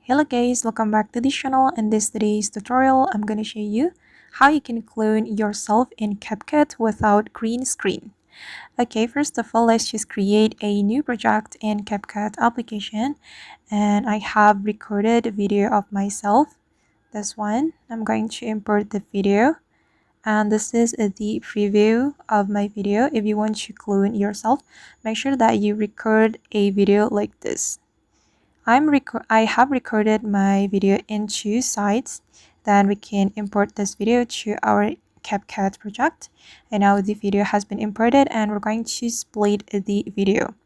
Hello guys, welcome back to this channel. In today's tutorial, I'm going to show you how you can clone yourself in CapCut without green screen. Okay, first of all, let's just create a new project in CapCut application. And I have recorded a video of myself. This one, I'm going to import the video. And this is the preview of my video. If you want to clone yourself, make sure that you record a video like this. I have recorded my video in two sides. Then we can import this video to our CapCut project. And now the video has been imported and we're going to split the video.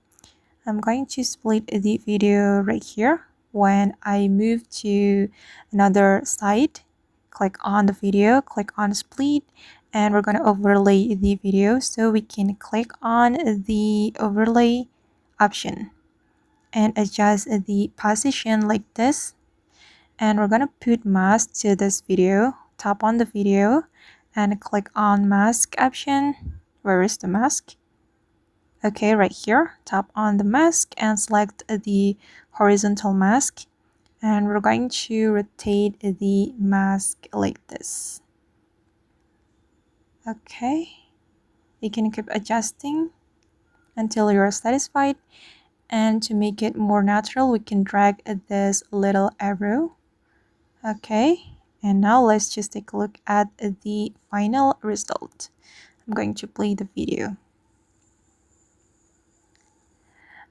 I'm going to split the video right here. When I move to another side, click on the video, click on split, and we're going to overlay the video. So we can click on the overlay option and adjust the position like this, and we're gonna put mask to this video. Tap on the video and click on mask option. Where is the mask? Okay, right here. Tap on the mask and select the horizontal mask, and we're going to rotate the mask like this. Okay, you can keep adjusting until you're satisfied. And to make it more natural, we can drag this little arrow. Okay, and now let's just take a look at the final result. I'm going to play the video.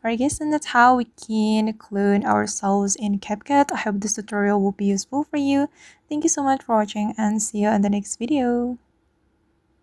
Alright guys, and that's how we can clone ourselves in CapCut. I hope this tutorial will be useful for you. Thank you so much for watching and see you in the next video.